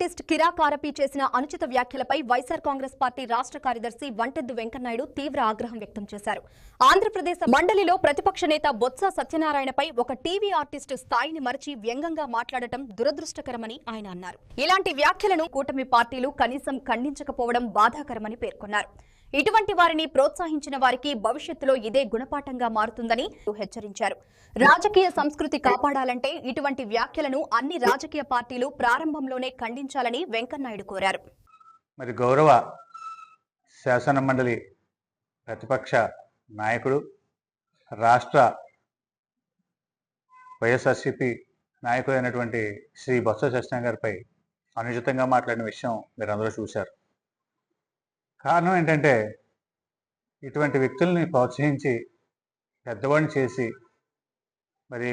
Artist కిరాక్ ఆరపి చేసిన అనుచిత వ్యాఖ్యలపై వైఎస్ఆర్ కాంగ్రెస్ పార్టీ రాష్ట్ర కార్యదర్శి వంటెద్దు వెంకన్నాయుడు తీవ్ర ఆగ్రహం వ్యక్తం చేశారు. ఆంధ్రప్రదేశ్ మండలిలో ప్రతిపక్ష నేత బొత్స సత్యనారాయణపై ఒక టీవీ ఆర్టిస్ట్ స్థాయిని మరిచి వ్యంగ్యంగా మాట్లాడటం దురదృష్టకరమని ఆయన అన్నారు. ఇలాంటి వ్యాఖ్యలను కూటమి పార్టీలు కనీసం ఖండించకపోవడం బాధాకరమని పేర్కొన్నారు. ఇటువంటి వారిని ప్రోత్సహించిన వారికి భవిష్యత్తులో ఇదే గుణపాఠంగా మారుతుందని హెచ్చరించారు. రాజకీయ సంస్కృతి కాపాడాలంటే ఇటువంటి వ్యాఖ్యలను అన్ని రాజకీయ పార్టీలు ప్రారంభంలోనే ఖండించాలని వెంకన్నాయుడు కోరారు. మరి గౌరవ శాసన మండలి ప్రతిపక్ష నాయకుడు రాష్ట్ర వైఎస్ఆర్సీపీ నాయకుడు అయినటువంటి శ్రీ బొత్స సత్యనారాయణ గారిపై అనుచితంగా మాట్లాడిన విషయం మీరు అందరూ చూశారు. కారణం ఏంటంటే ఇటువంటి వ్యక్తుల్ని ప్రోత్సహించి పెద్దవాడిని చేసి మరి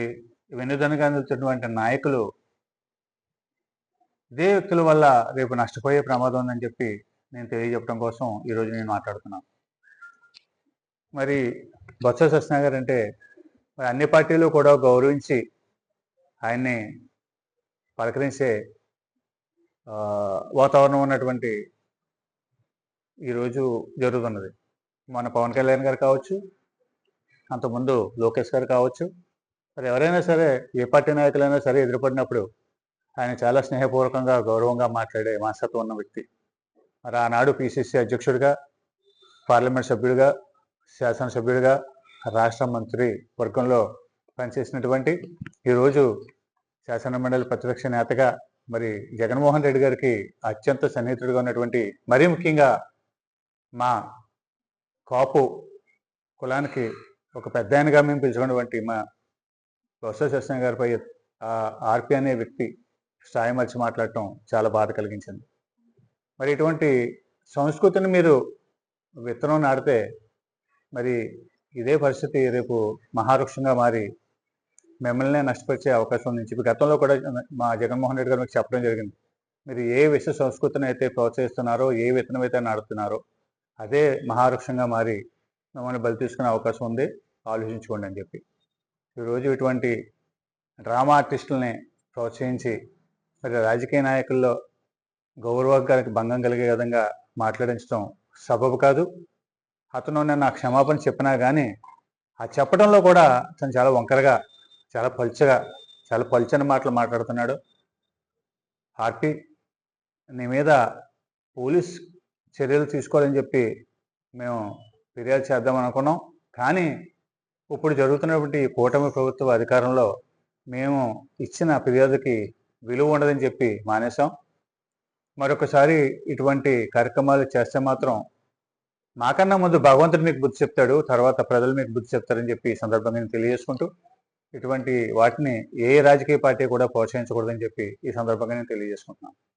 వెన్నుదనగా అందుతున్నటువంటి నాయకులు ఇదే వ్యక్తుల వల్ల రేపు నష్టపోయే ప్రమాదం ఉందని చెప్పి నేను తెలియజెప్పడం కోసం ఈరోజు నేను మాట్లాడుతున్నాను. మరి బొత్స సత్యనారాయణ గారు అంటే మరి అన్ని పార్టీలు కూడా గౌరవించి ఆయన్ని పలకరించే వాతావరణం ఉన్నటువంటి ఈరోజు జరుగుతున్నది. మన పవన్ కళ్యాణ్ గారు కావచ్చు, అంతకుముందు లోకేష్ గారు కావచ్చు, మరి ఎవరైనా సరే ఏ పార్టీ నాయకులైనా సరే ఎదురుపడినప్పుడు ఆయన చాలా స్నేహపూర్వకంగా గౌరవంగా మాట్లాడే మనస్తత్వం ఉన్న వ్యక్తి. మరి ఆనాడు పిసిసి అధ్యక్షుడిగా, పార్లమెంట్ సభ్యుడిగా, శాసనసభ్యుడిగా, రాష్ట్ర మంత్రి వర్గంలో పనిచేసినటువంటి ఈరోజు శాసనమండలి ప్రతిపక్ష నేతగా మరి జగన్మోహన్ రెడ్డి గారికి అత్యంత సన్నిహితుడిగా ఉన్నటువంటి, మరీ ముఖ్యంగా మా కాపు కులానికి ఒక పెద్ద ఆయనగా మేము పిలుచుకున్నటువంటి మా బొత్స సత్యనారాయణ గారిపై ఆర్పి అనే వ్యక్తి స్థాయి మరిచి మాట్లాడటం చాలా బాధ కలిగించింది. మరి ఇటువంటి సంస్కృతిని మీరు విత్తనం నాటితే మరి ఇదే పరిస్థితి రేపు మహావృక్షంగా మారి మిమ్మల్నే నష్టపరిచే అవకాశం ఉంది. గతంలో కూడా మా జగన్మోహన్ రెడ్డి గారు మీకు చెప్పడం జరిగింది. మీరు ఏ విశ్వ సంస్కృతిని అయితే ప్రోత్సహిస్తున్నారో, ఏ విత్తనం అయితే నాడుతున్నారో అదే మహావృక్షంగా మారి మిమ్మల్ని బలి తీసుకునే అవకాశం ఉంది, ఆలోచించుకోండి అని చెప్పి. ఈరోజు ఇటువంటి డ్రామా ఆర్టిస్టులని ప్రోత్సహించి మరి రాజకీయ నాయకుల్లో గౌరవానికి భంగం కలిగే విధంగా మాట్లాడించడం సబబు కాదు. అతను నేను క్షమాపణ చెప్పినా కానీ ఆ చెప్పడంలో కూడా అతను చాలా వంకరగా, చాలా పలుచని మాటలు మాట్లాడుతున్నాడు. ఆర్పి, నీ మీద పోలీస్ చర్యలు తీసుకోవాలని చెప్పి మేము ఫిర్యాదు చేద్దామని అనుకున్నాం. కానీ ఇప్పుడు జరుగుతున్నటువంటి కూటమి ప్రభుత్వ అధికారంలో మేము ఇచ్చిన ఫిర్యాదుకి విలువ ఉండదని చెప్పి మానేశాం. మరొకసారి ఇటువంటి కార్యక్రమాలు చేస్తే మాత్రం మాకన్నా ముందు భగవంతుడు మీకు బుద్ధి చెప్తాడు, తర్వాత ప్రజలు మీకు బుద్ధి చెప్తారని చెప్పి ఈ సందర్భంగా నేను తెలియజేసుకుంటూ, ఇటువంటి వాటిని ఏ రాజకీయ పార్టీ కూడా ప్రోత్సహించకూడదని చెప్పి ఈ సందర్భంగా నేను తెలియజేసుకుంటున్నాను.